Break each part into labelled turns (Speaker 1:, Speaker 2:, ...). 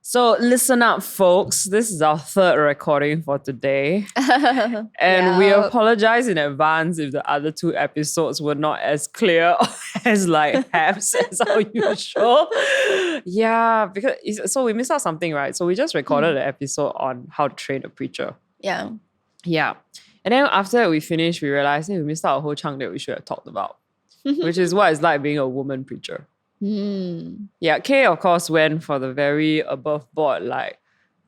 Speaker 1: So listen up, folks. This is our third recording for today. And we apologize in advance if the other two episodes were not as clear as haps as our usual. Yeah, because we missed out something, right? So we just recorded an episode on how to train a preacher.
Speaker 2: Yeah.
Speaker 1: Yeah. And then after we finished, we realized we missed out a whole chunk that we should have talked about, which is what it's like being a woman preacher. Yeah, Kay of course went for the very above board,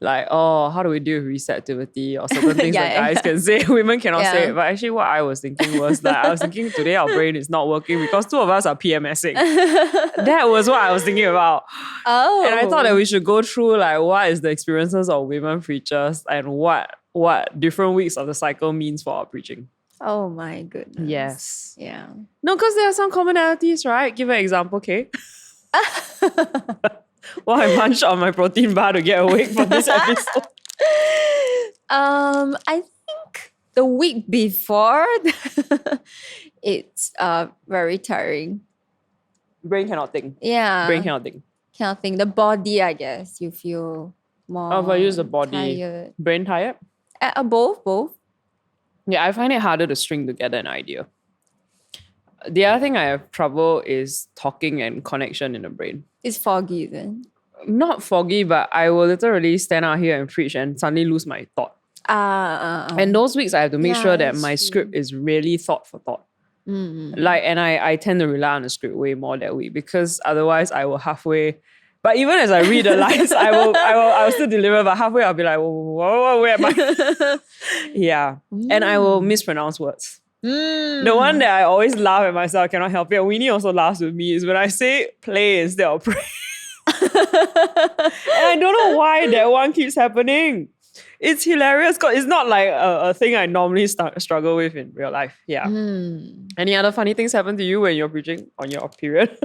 Speaker 1: how do we deal with receptivity or certain things that guys can say, women cannot say it. But actually what I was thinking was I was thinking today our brain is not working because two of us are PMSing. That was what I was thinking about.
Speaker 2: Oh.
Speaker 1: And I thought that we should go through what is the experiences of women preachers and what different weeks of the cycle means for our preaching.
Speaker 2: Oh my goodness.
Speaker 1: Yes.
Speaker 2: Yeah.
Speaker 1: No, because there are some commonalities, right? Give an example, Kay. Well, I munched on my protein bar to get awake for this episode.
Speaker 2: I think the week before, it's very tiring.
Speaker 1: Brain cannot think.
Speaker 2: Yeah.
Speaker 1: Brain cannot think.
Speaker 2: Cannot think. The body, I guess, you feel more
Speaker 1: if I use the body,
Speaker 2: tired.
Speaker 1: Brain tired?
Speaker 2: Both.
Speaker 1: Yeah, I find it harder to string together an idea. The other thing I have trouble is talking and connection in the brain.
Speaker 2: It's foggy then.
Speaker 1: Not foggy, but I will literally stand out here and preach and suddenly lose my thought. And those weeks I have to make sure that my script is really thought for thought. And I tend to rely on the script way more that week because otherwise I will halfway. But even as I read the lines, I will still deliver. But halfway I'll be like, whoa, where am I? Yeah, and I will mispronounce words. The one that I always laugh at myself, I cannot help it. Winnie also laughs with me is when I say play instead of pray. And I don't know why that one keeps happening. It's hilarious because it's not like a thing I normally struggle with in real life. Yeah. Any other funny things happen to you when you're preaching on your period?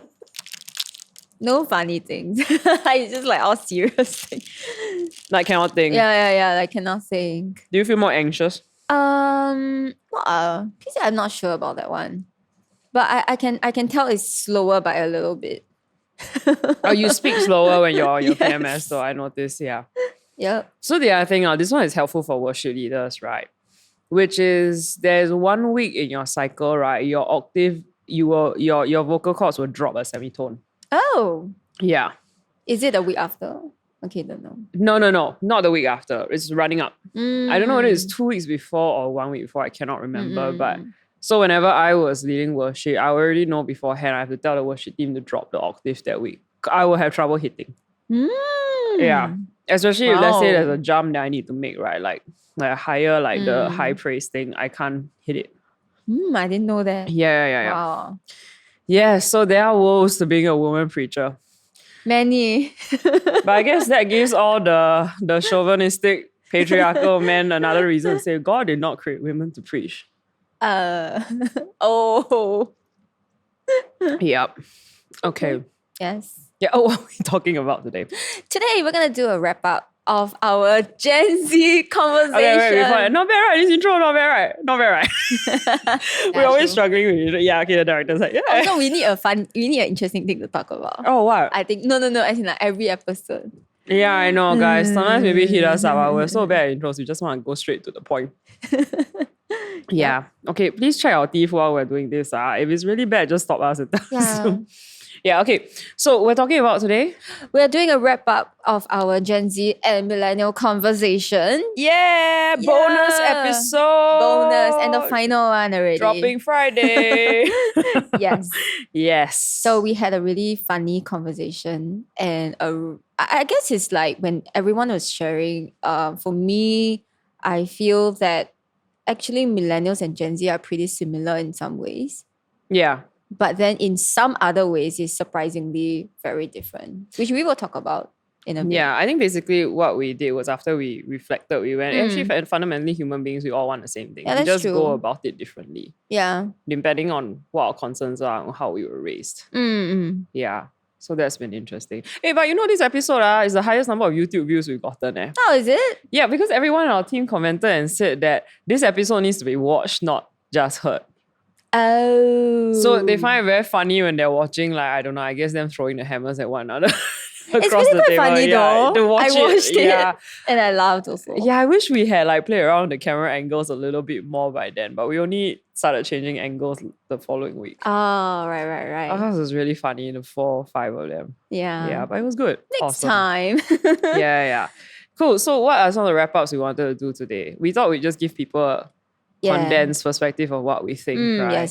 Speaker 2: No funny things. It's just all serious things.
Speaker 1: Cannot think.
Speaker 2: Yeah, cannot think.
Speaker 1: Do you feel more anxious?
Speaker 2: Please, I'm not sure about that one. But I can tell it's slower by a little bit.
Speaker 1: Oh, you speak slower when you're on your PMS, so I noticed, yeah.
Speaker 2: Yep.
Speaker 1: So the other thing, this one is helpful for worship leaders, right? Which is there's 1 week in your cycle, right? Your octave, your vocal cords will drop a semitone.
Speaker 2: Oh.
Speaker 1: Yeah.
Speaker 2: Is it a week after? Okay, don't know.
Speaker 1: No, not the week after. It's running up. I don't know whether it's 2 weeks before or 1 week before. I cannot remember. But so whenever I was leading worship, I already know beforehand I have to tell the worship team to drop the octave that week. I will have trouble hitting. Yeah. Especially if let's say there's a jump that I need to make, right? Like a higher, the high praise thing, I can't hit it.
Speaker 2: I didn't know that.
Speaker 1: Yeah.
Speaker 2: Wow.
Speaker 1: Yeah, so there are woes to being a woman preacher.
Speaker 2: Many.
Speaker 1: But I guess that gives all the chauvinistic patriarchal men another reason to say God did not create women to preach.
Speaker 2: Oh.
Speaker 1: Yep. Okay.
Speaker 2: Yes.
Speaker 1: Yeah. Oh, what are we talking about today?
Speaker 2: Today we're gonna do a wrap up of our Gen Z conversation.
Speaker 1: Okay, wait. Not bad, right? This intro, not bad, right? Not bad, right? We're always struggling with it. Yeah, okay, the director's like, yeah.
Speaker 2: Also, we need an interesting thing to talk about.
Speaker 1: Oh, what?
Speaker 2: I think, no, as in every episode.
Speaker 1: Yeah, I know, guys. Sometimes maybe hit us up. We're so bad at intros. We just want to go straight to the point. Yeah. Okay, please check our teeth while we're doing this. If it's really bad, just stop us. Yeah, okay. So we're talking about today?
Speaker 2: We're doing a wrap up of our Gen Z and Millennial conversation.
Speaker 1: Yeah! Bonus episode!
Speaker 2: Bonus. And the final one already.
Speaker 1: Dropping Friday. Yes.
Speaker 2: So we had a really funny conversation. And I guess it's when everyone was sharing, for me, I feel that actually Millennials and Gen Z are pretty similar in some ways.
Speaker 1: Yeah.
Speaker 2: But then in some other ways, it's surprisingly very different, which we will talk about in a bit.
Speaker 1: Yeah, I think basically what we did was after we reflected, we went, actually fundamentally human beings, we all want the same thing.
Speaker 2: Yeah,
Speaker 1: we
Speaker 2: that's
Speaker 1: just
Speaker 2: true.
Speaker 1: go about it differently.
Speaker 2: Yeah.
Speaker 1: Depending on what our concerns are and how we were raised. Yeah. So that's been interesting. Hey, but this episode is the highest number of YouTube views we've gotten.
Speaker 2: Oh, is it?
Speaker 1: Yeah, because everyone on our team commented and said that this episode needs to be watched, not just heard.
Speaker 2: Oh.
Speaker 1: So they find it very funny when they're watching, I don't know, I guess them throwing the hammers at one another.
Speaker 2: It's
Speaker 1: across
Speaker 2: really
Speaker 1: the
Speaker 2: quite
Speaker 1: table.
Speaker 2: funny
Speaker 1: Yeah,
Speaker 2: though.
Speaker 1: to watch
Speaker 2: I watched it
Speaker 1: Yeah.
Speaker 2: and I laughed also.
Speaker 1: Yeah, I wish we had like played around the camera angles a little bit more by then, but we only started changing angles the following week.
Speaker 2: Oh, right.
Speaker 1: I thought it was really funny, the 4 or 5 of them.
Speaker 2: Yeah.
Speaker 1: Yeah, but it was good.
Speaker 2: Next
Speaker 1: Awesome.
Speaker 2: time.
Speaker 1: Yeah. Cool. So what are some of the wrap-ups we wanted to do today? We thought we'd just give people a condensed perspective of what we think, right?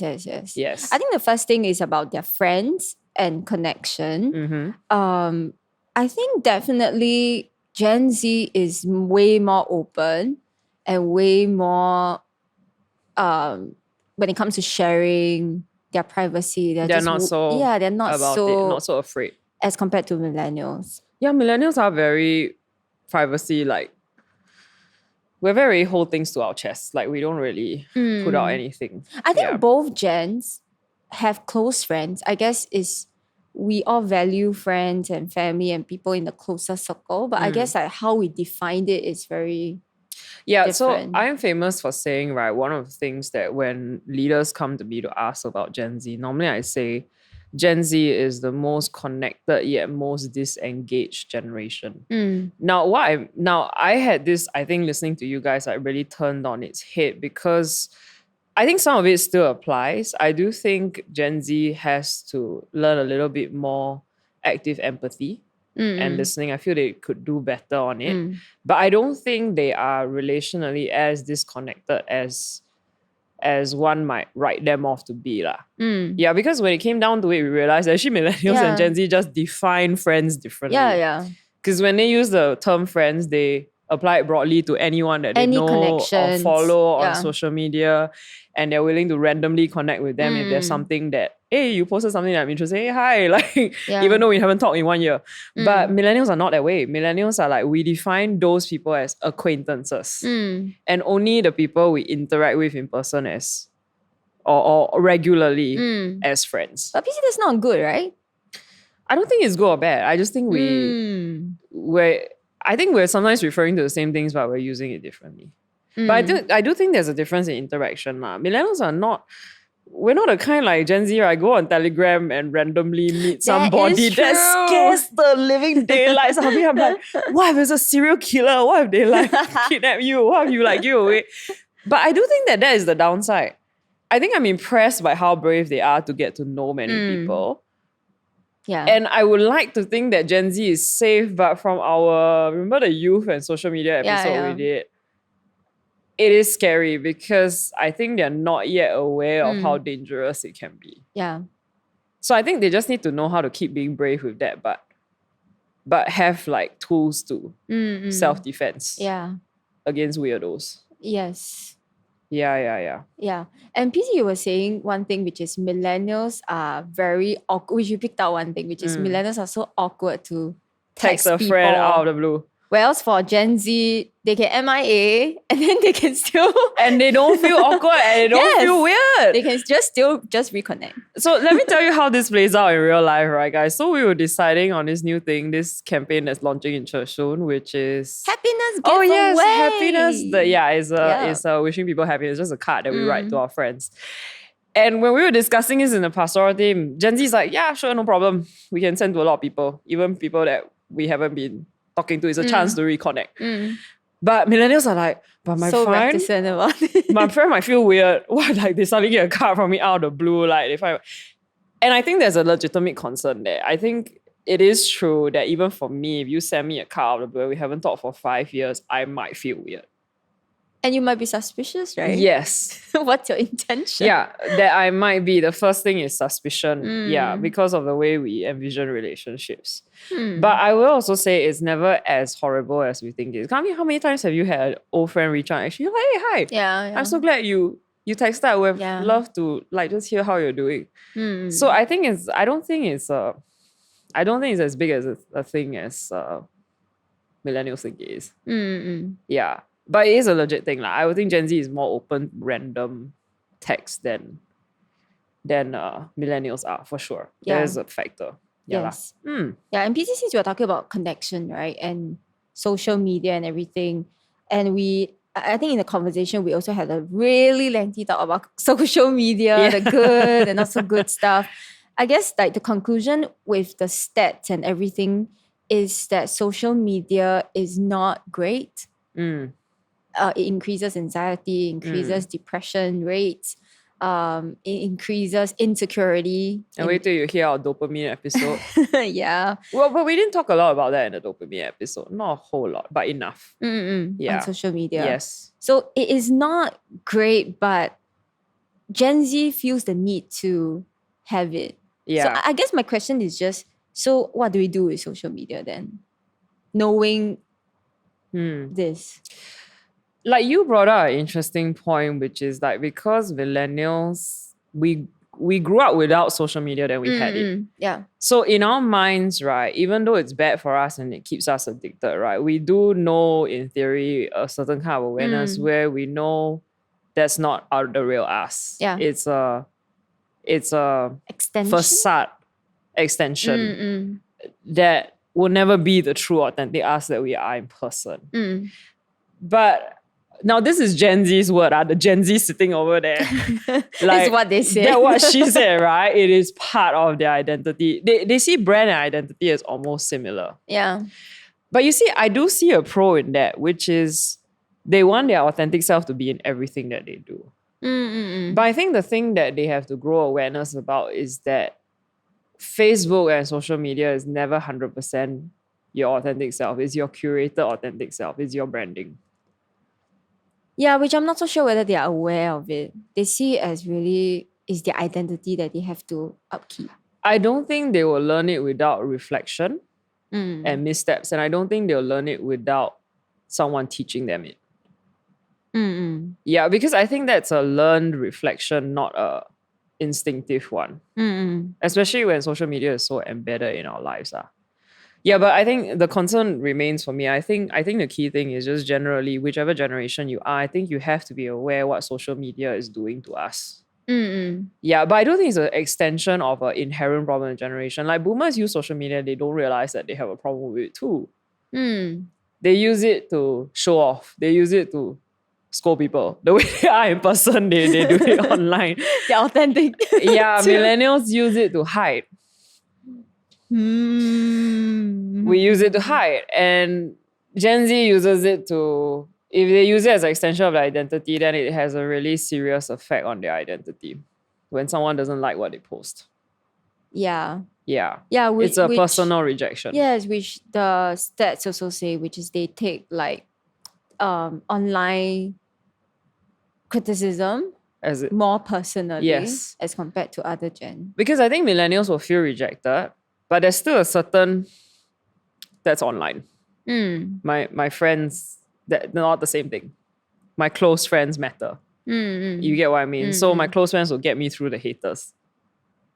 Speaker 2: Yes. I think the first thing is about their friends and connection. I think definitely Gen Z is way more open and way more when it comes to sharing their privacy. They're not so
Speaker 1: afraid
Speaker 2: as compared to millennials.
Speaker 1: Yeah, millennials are very privacy, like we're very hold things to our chest. Like we don't really put out anything.
Speaker 2: I think both gens have close friends. I guess we all value friends and family and people in the closer circle. But I guess like how we defined it is very different.
Speaker 1: So I am famous for saying, right, one of the things that when leaders come to me to ask about Gen Z, normally I say Gen Z is the most connected yet most disengaged generation. Now I had this, I think listening to you guys, I really turned on its head because I think some of it still applies. I do think Gen Z has to learn a little bit more active empathy and listening. I feel they could do better on it. But I don't think they are relationally as disconnected as one might write them off to be. Yeah, because when it came down to it, we realized that actually millennials and Gen Z just define friends differently. Because when they use the term friends, they apply it broadly to anyone that they know or follow on social media, and they're willing to randomly connect with them if there's something that, hey, you posted something that I'm interested in, hey, hi, like even though we haven't talked in 1 year. But millennials are not that way. Millennials are like, we define those people as acquaintances, and only the people we interact with in person as or regularly as friends.
Speaker 2: But PC, that's not good, right?
Speaker 1: I don't think it's good or bad. I just think we're sometimes referring to the same things, but we're using it differently. But I do think there's a difference in interaction. Millennials are not, we're not the kind like Gen Z, right? Go on Telegram and randomly meet somebody that scares the living daylights out of me. I'm like, what if there's a serial killer? What if they like kidnap you? What if you like give away? But I do think that is the downside. I think I'm impressed by how brave they are to get to know many people. Yeah. And I would like to think that Gen Z is safe, but from remember the youth and social media episode we did? It is scary because I think they're not yet aware of how dangerous it can be.
Speaker 2: Yeah.
Speaker 1: So I think they just need to know how to keep being brave with that, but have like tools to self-defense against weirdos.
Speaker 2: Yes.
Speaker 1: Yeah.
Speaker 2: And PC, you were saying one thing, which is millennials are very awkward, which you picked out one thing, which is millennials are so awkward to text
Speaker 1: a
Speaker 2: people.
Speaker 1: Friend out of the blue.
Speaker 2: Whereas for Gen Z, they can MIA and then they can still...
Speaker 1: and they don't feel awkward and they don't feel weird.
Speaker 2: They can just reconnect.
Speaker 1: So let me tell you how this plays out in real life, right, guys? So we were deciding on this new thing, this campaign that's launching in church soon, which is...
Speaker 2: Happiness giveaway.
Speaker 1: Happiness. Is wishing people happiness. It's just a card that we write to our friends. And when we were discussing this in the pastoral team, Gen Z's like, yeah, sure, no problem. We can send to a lot of people, even people that we haven't been talking to. Is a chance to reconnect. But millennials are like, but my friend,
Speaker 2: reticent about it.
Speaker 1: My friend might feel weird. What, like they suddenly get a card from me out of the blue, like if I... And I think there's a legitimate concern there. I think it is true that even for me, if you send me a card out of the blue, we haven't talked for 5 years, I might feel weird.
Speaker 2: And you might be suspicious, right?
Speaker 1: Yes.
Speaker 2: What's your intention?
Speaker 1: Yeah, that I might be. The first thing is suspicion. Yeah, because of the way we envision relationships. But I will also say it's never as horrible as we think it is. How many times have you had an old friend reach out? Actually, like, hey, hi.
Speaker 2: Yeah.
Speaker 1: I'm so glad you texted. I would love to like just hear how you're doing. So I think I don't think it's as big as a thing as millennials think it is. Yeah. But it is a legit thing. I would think Gen Z is more open random text than millennials are, for sure.
Speaker 2: Yeah.
Speaker 1: There's a factor.
Speaker 2: Yes. Yeah, and PC, since we're talking about connection, right? And social media and everything. And I think in the conversation, we also had a really lengthy talk about social media, the good and not so good stuff. I guess like the conclusion with the stats and everything is that social media is not great. It increases anxiety, increases depression rates, it increases insecurity.
Speaker 1: And wait till you hear our dopamine episode.
Speaker 2: Yeah.
Speaker 1: Well, but we didn't talk a lot about that in the dopamine episode. Not a whole lot, but enough.
Speaker 2: On social media.
Speaker 1: Yes.
Speaker 2: So it is not great, but Gen Z feels the need to have it.
Speaker 1: Yeah.
Speaker 2: So I guess my question is just, so what do we do with social media then? Knowing this.
Speaker 1: Like you brought up an interesting point, which is like because millennials, we grew up without social media, then we had it.
Speaker 2: Yeah.
Speaker 1: So in our minds, right, even though it's bad for us and it keeps us addicted, right, we do know in theory a certain kind of awareness where we know that's not the real us.
Speaker 2: Yeah.
Speaker 1: It's a
Speaker 2: extension?
Speaker 1: facade extension that will never be the true authentic us that we are in person. But now this is Gen Z's word, the Gen Z sitting over there.
Speaker 2: It's what they say.
Speaker 1: That's what she said, right? It is part of their identity. They see brand and identity as almost similar.
Speaker 2: Yeah.
Speaker 1: But you see, I do see a pro in that, which is they want their authentic self to be in everything that they do. But I think the thing that they have to grow awareness about is that Facebook and social media is never 100% your authentic self. It's your curated authentic self. It's your branding.
Speaker 2: Yeah, which I'm not so sure whether they are aware of it. They see it as really is their identity that they have to upkeep.
Speaker 1: I don't think they will learn it without reflection and missteps. And I don't think they'll learn it without someone teaching them it. Yeah, because I think that's a learned reflection, not a instinctive one. Especially when social media is so embedded in our lives. Yeah, but I think the concern remains for me. I think the key thing is just generally, whichever generation you are, I think you have to be aware what social media is doing to us. Yeah, but I don't think it's an extension of an inherent problem in generation. Like boomers use social media, they don't realize that they have a problem with it too. They use it to show off. They use it to scold people. The way they are in person, they do it online.
Speaker 2: They're authentic.
Speaker 1: Yeah, millennials use it to hide. We use it to hide, and Gen Z uses it to, if they use it as an extension of their identity, then it has a really serious effect on their identity when someone doesn't like what they post.
Speaker 2: Yeah.
Speaker 1: It's a personal rejection.
Speaker 2: Yes, which the stats also say, which is they take like online criticism as more personally as compared to other gen.
Speaker 1: Because I think millennials will feel rejected, but there's still a certain that's online. My friends, they're not the same thing. My close friends matter. You get what I mean? So my close friends will get me through the haters.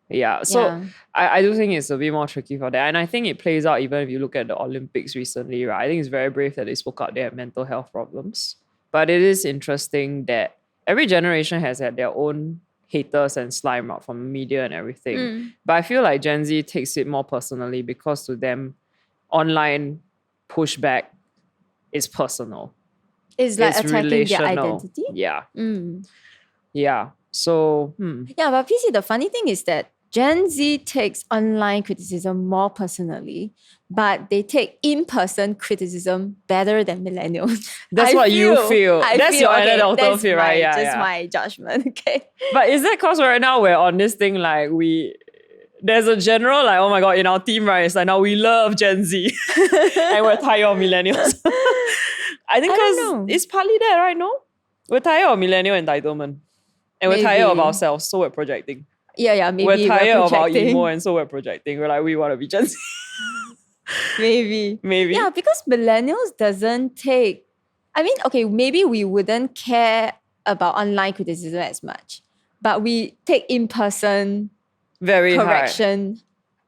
Speaker 1: Yeah. So I do think it's a bit more tricky for that. And I think it plays out even if you look at the Olympics recently, right? I think it's very brave that they spoke out they have mental health problems. But it is interesting that every generation has had their own haters and slime out from media and everything. But I feel like Gen Z takes it more personally because to them, online pushback is personal.
Speaker 2: It's like attacking relational. Their identity?
Speaker 1: Yeah. Yeah. So,
Speaker 2: Yeah, but PC, the funny thing is that Gen Z takes online criticism more personally, but they take in-person criticism better than millennials.
Speaker 1: That's what you feel. That's your anecdotal feel, right? Yeah,
Speaker 2: just my judgment, okay?
Speaker 1: But is that because right now we're on this thing like there's a general like, oh my God, in our team, right? It's like now we love Gen Z and we're tired of millennials. I think because it's partly that, right? No? We're tired of millennial entitlement. And we're tired of ourselves, so we're projecting.
Speaker 2: Yeah, maybe
Speaker 1: we're tired of our emo, and so we're projecting. We're like, we want to be Gen Z.
Speaker 2: Maybe.
Speaker 1: Yeah,
Speaker 2: because millennials doesn't take... I mean, okay, maybe we wouldn't care about online criticism as much, but we take in-person correction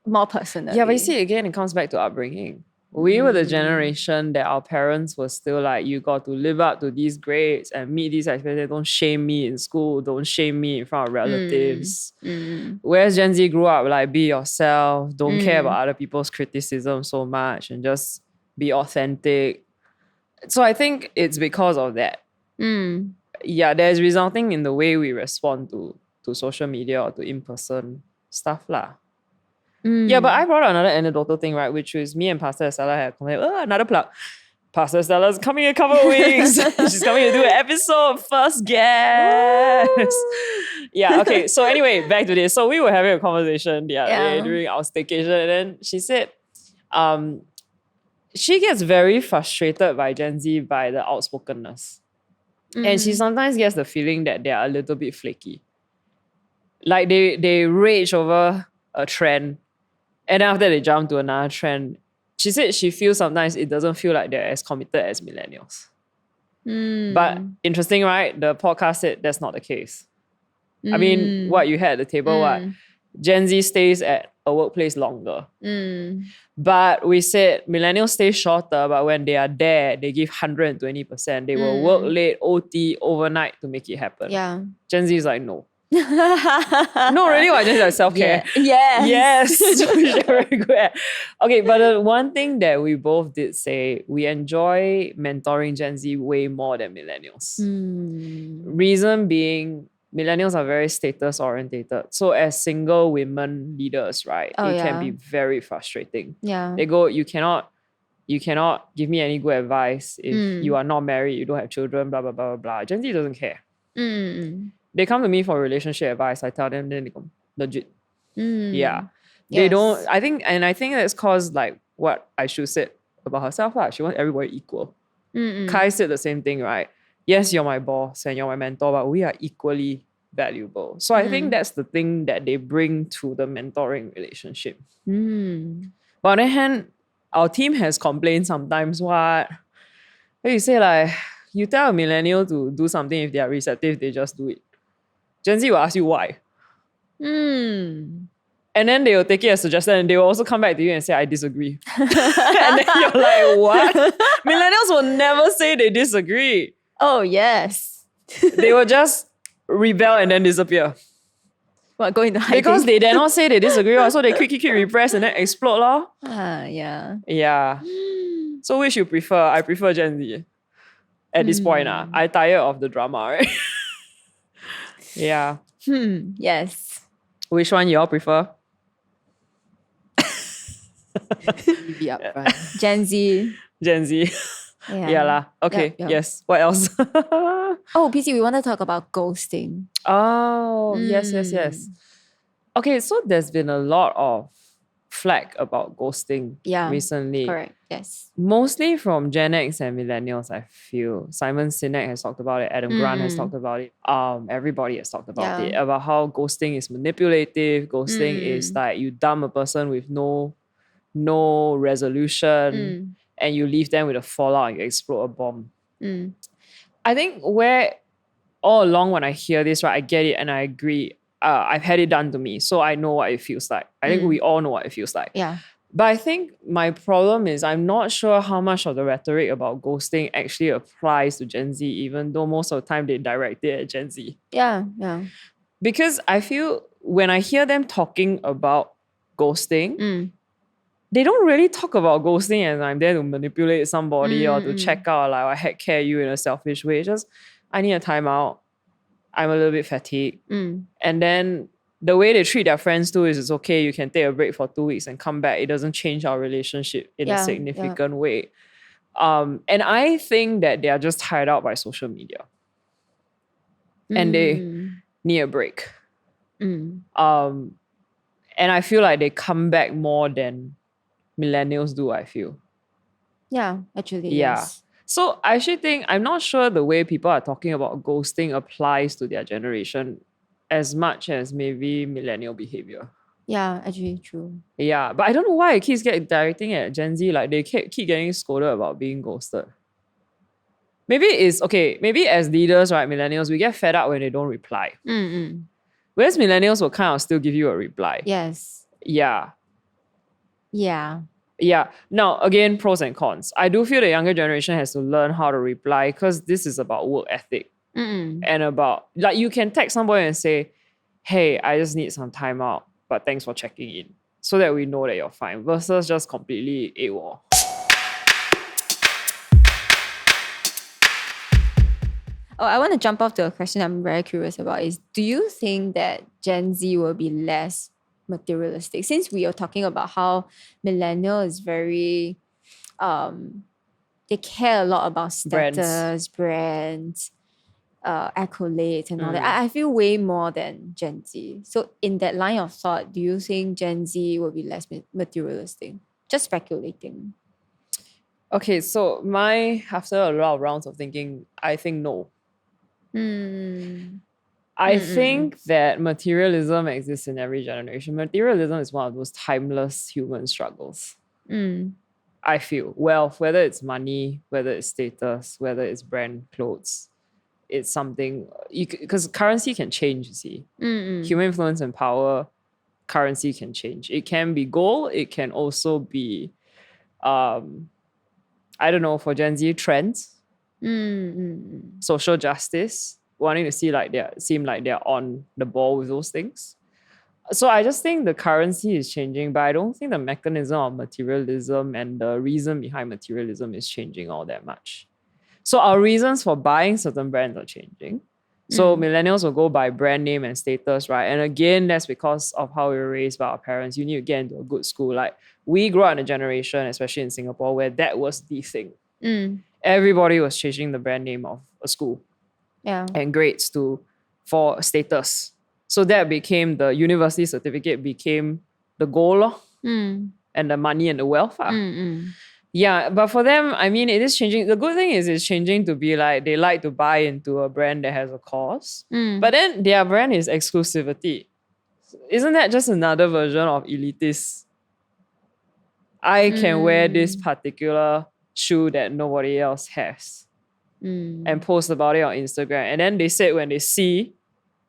Speaker 2: more personally.
Speaker 1: Yeah, but you see, again, it comes back to upbringing. We were the generation that our parents were still like, you got to live up to these grades and meet these expectations. Don't shame me in school. Don't shame me in front of relatives. Whereas Gen Z grew up like, be yourself. Don't care about other people's criticism so much and just be authentic. So I think it's because of that. Yeah, there's resulting in the way we respond to social media or to in-person stuff lah. Yeah, but I brought up another anecdotal thing, right? Which was me and Pastor Estella had another plug. Pastor Estella's coming in a couple of weeks. She's coming to do an episode, first guest. Yeah, okay. So anyway, back to this. So we were having a conversation the other day during our staycation, and then she said, she gets very frustrated by Gen Z by the outspokenness. And she sometimes gets the feeling that they are a little bit flaky. Like they rage over a trend, and then after they jump to another trend. She said she feels sometimes it doesn't feel like they're as committed as millennials. But interesting, right? The podcast said that's not the case. I mean, what you had at the table, what? Gen Z stays at a workplace longer. But we said millennials stay shorter, but when they are there, they give 120%. They will work late, OT, overnight to make it happen.
Speaker 2: Yeah.
Speaker 1: Gen Z is like, no. No, really, what? Just like self-care.
Speaker 2: Yeah.
Speaker 1: Yes. Which are very good at. Okay, but the one thing that we both did say, we enjoy mentoring Gen Z way more than millennials. Reason being, millennials are very status orientated. So as single women leaders, right, it can be very frustrating.
Speaker 2: Yeah.
Speaker 1: They go, you cannot give me any good advice if you are not married, you don't have children, blah, blah, blah, blah, blah. Gen Z doesn't care. They come to me for relationship advice. I tell them, then they go, legit. Yeah. They don't, I think that's caused like what I should said about herself. She wants everybody equal. Kai said the same thing, right? Yes, you're my boss and you're my mentor, but we are equally valuable. So I think that's the thing that they bring to the mentoring relationship. But on the other hand, our team has complained sometimes what you say like, you tell a millennial to do something if they are receptive, they just do it. Gen Z will ask you why. And then they will take it as a suggestion and they will also come back to you and say, I disagree. And then you're like, what? Millennials will never say they disagree.
Speaker 2: Oh, yes.
Speaker 1: They will just rebel and then disappear.
Speaker 2: What, go into hiding?
Speaker 1: Because they dare not say they disagree, so they quick repress and then explode.
Speaker 2: Yeah.
Speaker 1: Yeah. So which you prefer? I prefer Gen Z. At this point, I'm tired of the drama, right? Yeah.
Speaker 2: Yes.
Speaker 1: Which one you all prefer?
Speaker 2: Be upfront. Gen Z.
Speaker 1: Gen Z. Yeah lah. Okay. Yep. Yes. What else?
Speaker 2: Oh, PC, we want to talk about ghosting.
Speaker 1: Oh, yes. Okay, so there's been a lot of flack about ghosting recently.
Speaker 2: Correct. Yes.
Speaker 1: Mostly from Gen X and millennials, I feel. Simon Sinek has talked about it. Adam Grant has talked about it. Everybody has talked about it. About how ghosting is manipulative. Ghosting is like you dump a person with no resolution and you leave them with a fallout and you explode a bomb. I think where all along when I hear this, right, I get it and I agree. I've had it done to me, so I know what it feels like. I think we all know what it feels like.
Speaker 2: Yeah.
Speaker 1: But I think my problem is I'm not sure how much of the rhetoric about ghosting actually applies to Gen Z, even though most of the time they direct it at Gen Z.
Speaker 2: Yeah.
Speaker 1: Because I feel when I hear them talking about ghosting, they don't really talk about ghosting as I'm there to manipulate somebody or to check out, like, I heck care you in a selfish way. It's just, I need a timeout. I'm a little bit fatigued. And then the way they treat their friends too is it's okay, you can take a break for 2 weeks and come back. It doesn't change our relationship in a significant way. And I think that they are just tired out by social media. And they need a break. And I feel like they come back more than millennials do, I feel.
Speaker 2: Yeah, actually, yes.
Speaker 1: So I actually think, I'm not sure the way people are talking about ghosting applies to their generation as much as maybe millennial behavior.
Speaker 2: Yeah, actually true.
Speaker 1: Yeah, but I don't know why it keeps getting directing at Gen Z. Like they keep getting scolded about being ghosted. Maybe it's, okay, maybe as leaders, right, millennials, we get fed up when they don't reply. Whereas millennials will kind of still give you a reply.
Speaker 2: Yes.
Speaker 1: Yeah.
Speaker 2: Yeah.
Speaker 1: Now, again, pros and cons. I do feel the younger generation has to learn how to reply because this is about work ethic. And about, like, you can text somebody and say, hey, I just need some time out, but thanks for checking in, so that we know that you're fine, versus just completely AWOL.
Speaker 2: Oh, I want to jump off to a question I'm very curious about is, do you think that Gen Z will be less materialistic? Since we are talking about how millennial is very, they care a lot about status, brands, accolades and all that. I feel way more than Gen Z. So in that line of thought, do you think Gen Z will be less materialistic? Just speculating.
Speaker 1: Okay, so after a lot of rounds of thinking, I think no. I think that materialism exists in every generation. Materialism is one of those timeless human struggles. I feel wealth, whether it's money, whether it's status, whether it's brand clothes, it's something because currency can change, you see. Human influence and power, currency can change. It can be gold, it can also be I don't know, for Gen Z, trends, social justice, wanting to seem like they're on the ball with those things. So I just think the currency is changing, but I don't think the mechanism of materialism and the reason behind materialism is changing all that much. So our reasons for buying certain brands are changing. So millennials will go by brand name and status, right? And again, that's because of how we were raised by our parents. You need to get into a good school. Like, we grew up in a generation, especially in Singapore, where that was the thing. Everybody was changing the brand name of a school and grades for status. So that became the university certificate, became the goal and the money and the wealth. Yeah, but for them, I mean, it is changing. The good thing is it's changing to be like they like to buy into a brand that has a cause. But then their brand is exclusivity. Isn't that just another version of elitist? I can wear this particular shoe that nobody else has and post about it on Instagram. And then they said when they see,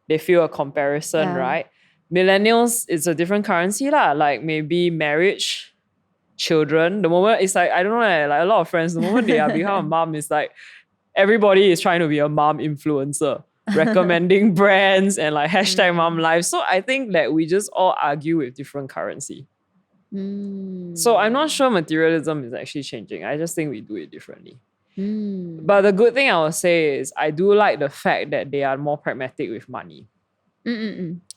Speaker 1: they feel a comparison, right? Millennials, it's a different currency lah. Like maybe marriage, children. The moment it's like, I don't know, like a lot of friends, the moment they are become a mom, it's like everybody is trying to be a mom influencer, recommending brands and like hashtag mom life. So I think that we just all argue with different currency. So I'm not sure materialism is actually changing. I just think we do it differently. But the good thing I will say is I do like the fact that they are more pragmatic with money.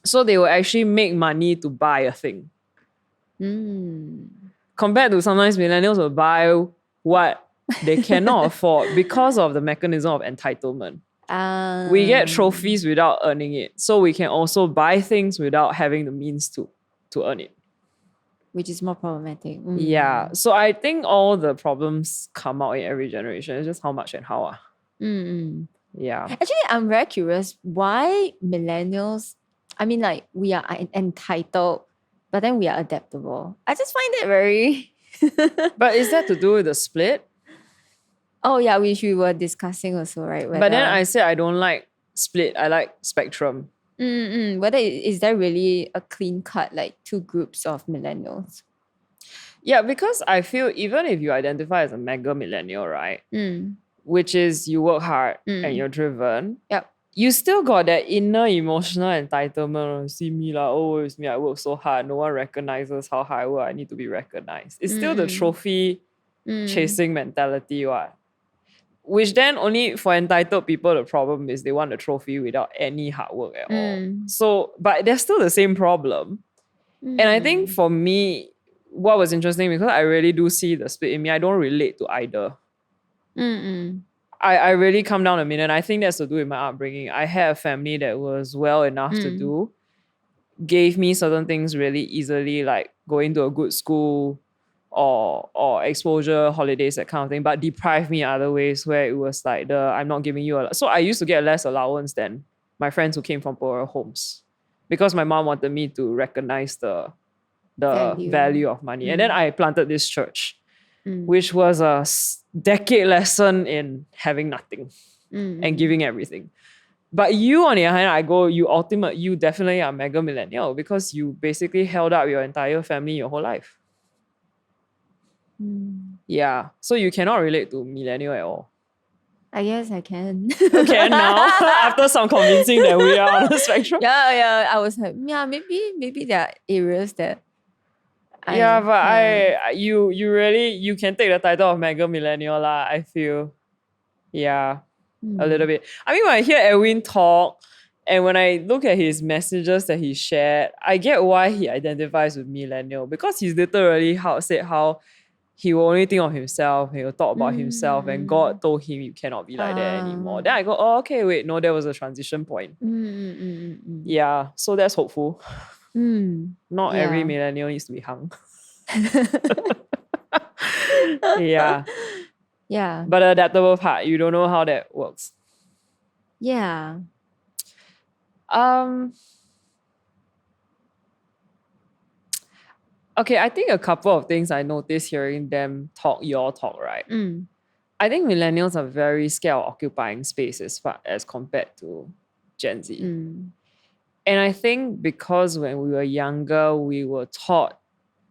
Speaker 1: So they will actually make money to buy a thing. Compared to sometimes millennials will buy what they cannot afford because of the mechanism of entitlement. We get trophies without earning it. So we can also buy things without having the means to earn it.
Speaker 2: Which is more problematic.
Speaker 1: Yeah. So I think all the problems come out in every generation. It's just how much and how. Yeah.
Speaker 2: Actually, I'm very curious why millennials, I mean, like, we are entitled, but then we are adaptable. I just find it very...
Speaker 1: But is that to do with the split?
Speaker 2: Oh, yeah, which we were discussing also, right?
Speaker 1: But then I said I don't like split. I like spectrum.
Speaker 2: Whether is there really a clean cut, like two groups of millennials?
Speaker 1: Yeah, because I feel even if you identify as a mega millennial, right? Which is you work hard and you're driven.
Speaker 2: Yep.
Speaker 1: You still got that inner emotional entitlement. See me like, oh, it's me, I work so hard. No one recognizes how hard I work. I need to be recognized. It's still the trophy chasing mentality, what? Which then only for entitled people, the problem is they want a trophy without any hard work at all. So, but there's still the same problem. And I think for me, what was interesting, because I really do see the split in me, I don't relate to either. I really come down a minute. I think that's to do with my upbringing. I had a family that was well enough to do, gave me certain things really easily, like going to a good school, or exposure, holidays, that kind of thing, but deprived me other ways where it was like I'm not giving you so I used to get less allowance than my friends who came from poorer homes because my mom wanted me to recognize the value of money. And then I planted this church, which was a decade lesson in having nothing and giving everything. But you, on the other hand, you definitely are mega millennial because you basically held up your entire family your whole life. Yeah, so you cannot relate to millennial at all.
Speaker 2: I guess I can.
Speaker 1: Okay, now after some convincing that we are on the spectrum.
Speaker 2: Yeah, I was like, maybe there are areas that.
Speaker 1: You really, you can take the title of mega millennial lah. I feel, a little bit. I mean, when I hear Edwin talk, And when I look at his messages that he shared, I get why he identifies with millennial, because he's literally said how he will only think of himself, he will talk about himself, and God told him you cannot be like that anymore. Then I go, oh, okay, wait, no, there was a transition point. Yeah, so that's hopeful. Not every millennial needs to be hung. Yeah.
Speaker 2: Yeah.
Speaker 1: But the adaptable part, you don't know how that works.
Speaker 2: Yeah.
Speaker 1: Okay, I think a couple of things I noticed hearing them talk, right? I think millennials are very scared of occupying space as compared to Gen Z. And I think because when we were younger, we were taught